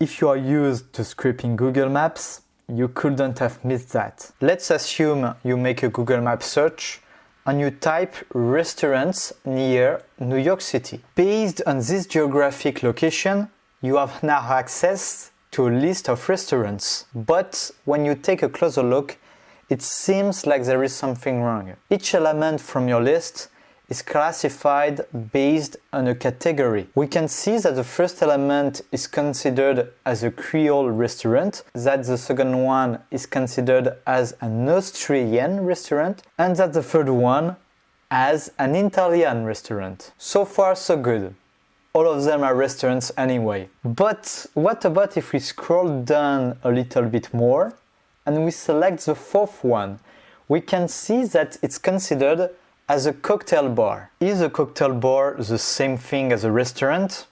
If you are used to scraping Google Maps, you couldn't have missed that. Let's assume you make a Google Maps search and you type restaurants near New York City. Based on this geographic location, you have now access to a list of restaurants. But when you take a closer look, it seems like there is something wrong. Each element from your list is classified based on a category. We can see that the first element is considered as a Creole restaurant, that the second one is considered as an Australian restaurant, and that the third one as an Italian restaurant. So far, so good. All of them are restaurants anyway. But what about if we scroll down a little bit more and we select the fourth one? We can see that it's considered as a cocktail bar. Is a cocktail bar the same thing as a restaurant?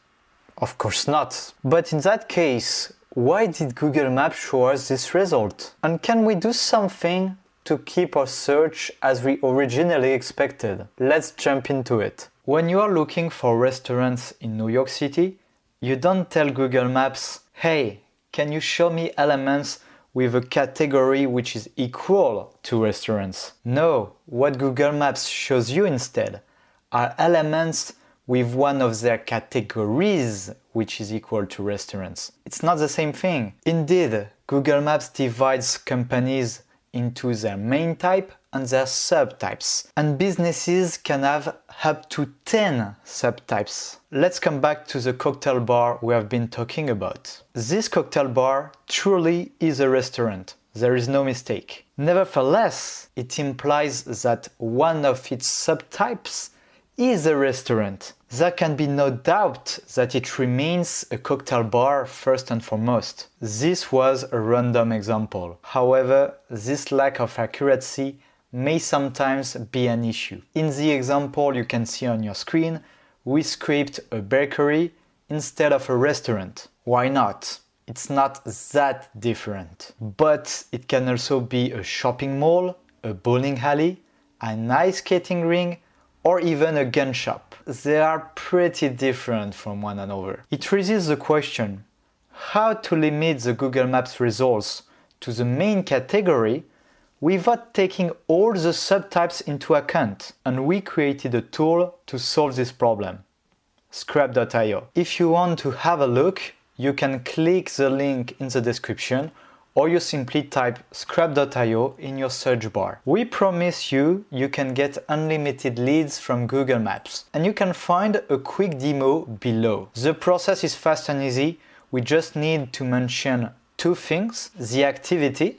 Of course not. But in that case, why did Google Maps show us this result? And can we do something to keep our search as we originally expected? Let's jump into it. When you are looking for restaurants in New York City, you don't tell Google Maps, hey, can you show me elements with a category which is equal to restaurants? No, what Google Maps shows you instead are elements with one of their categories which is equal to restaurants. It's not the same thing. Indeed, Google Maps divides companies into their main type and their subtypes. And businesses can have up to 10 subtypes. Let's come back to the cocktail bar we have been talking about. This cocktail bar truly is a restaurant. There is no mistake. Nevertheless, it implies that one of its subtypes is a restaurant. There can be no doubt that it remains a cocktail bar first and foremost. This was a random example. However, this lack of accuracy may sometimes be an issue. In the example you can see on your screen, we scraped a bakery instead of a restaurant. Why not? It's not that different. But it can also be a shopping mall, a bowling alley, an ice skating ring, or even a gun shop. They are pretty different from one another. It raises the question, how to limit the Google Maps results to the main category without taking all the subtypes into account? And we created a tool to solve this problem, scrap.io. If you want to have a look, you can click the link in the description, or you simply type scrap.io in your search bar. We promise you can get unlimited leads from Google Maps, and you can find a quick demo below. The process is fast and easy. We just need to mention two things: the activity,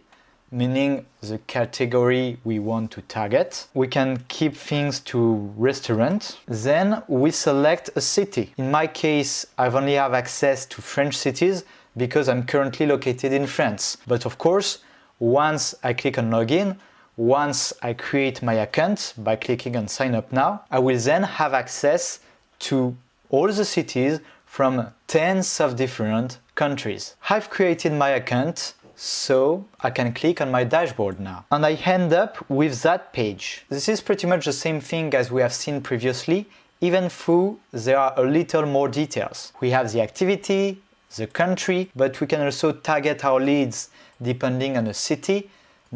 meaning the category we want to target. We can keep things to restaurant. Then we select a city. In my case, I've only have access to French cities because I'm currently located in France. But of course, once I click on login, once I create my account by clicking on sign up now, I will then have access to all the cities from tens of different countries. I've created my account, so I can click on my dashboard now. And I end up with that page. This is pretty much the same thing as we have seen previously, even though there are a little more details. We have the activity, the country, but we can also target our leads depending on the city,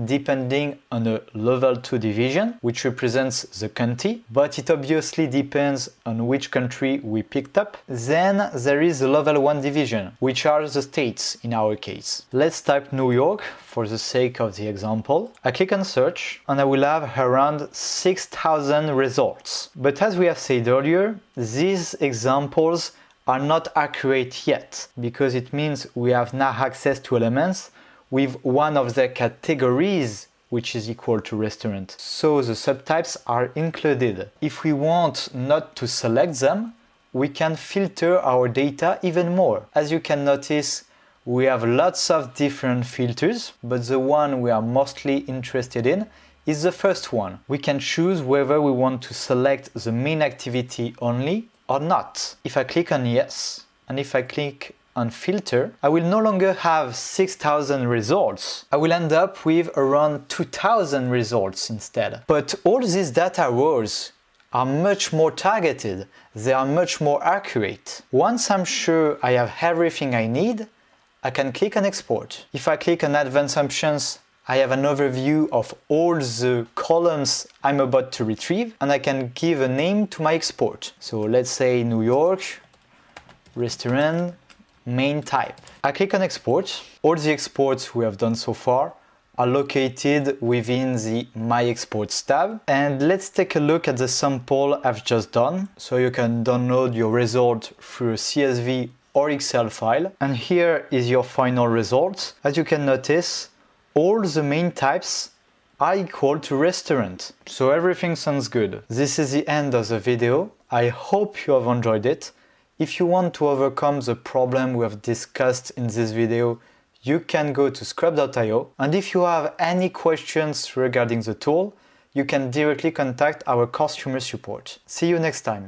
depending on a level 2 division, which represents the county, but it obviously depends on which country we picked up. Then there is the level 1 division, which are the states in our case. Let's type New York for the sake of the example. I click on search and I will have around 6,000 results. But as we have said earlier, these examples are not accurate yet, because it means we have now access to elements with one of their categories which is equal to restaurant. So the subtypes are included. If we want not to select them, we can filter our data even more. As you can notice, we have lots of different filters, but the one we are mostly interested in is the first one. We can choose whether we want to select the main activity only or not. If I click on yes, and if I click on filter, I will no longer have 6,000 results. I will end up with around 2,000 results instead. But all these data rows are much more targeted. They are much more accurate. Once I'm sure I have everything I need, I can click on export. If I click on advanced options, I have an overview of all the columns I'm about to retrieve, and I can give a name to my export. So let's say New York, restaurant, main type. I click on export. All the exports we have done so far are located within the My Exports tab. And let's take a look at the sample I've just done. So you can download your result through a CSV or Excel file. And here is your final result. As you can notice, all the main types are equal to restaurant. So everything sounds good. This is the end of the video. I hope you have enjoyed it. If you want to overcome the problem we have discussed in this video, you can go to scrub.io. And if you have any questions regarding the tool, you can directly contact our customer support. See you next time.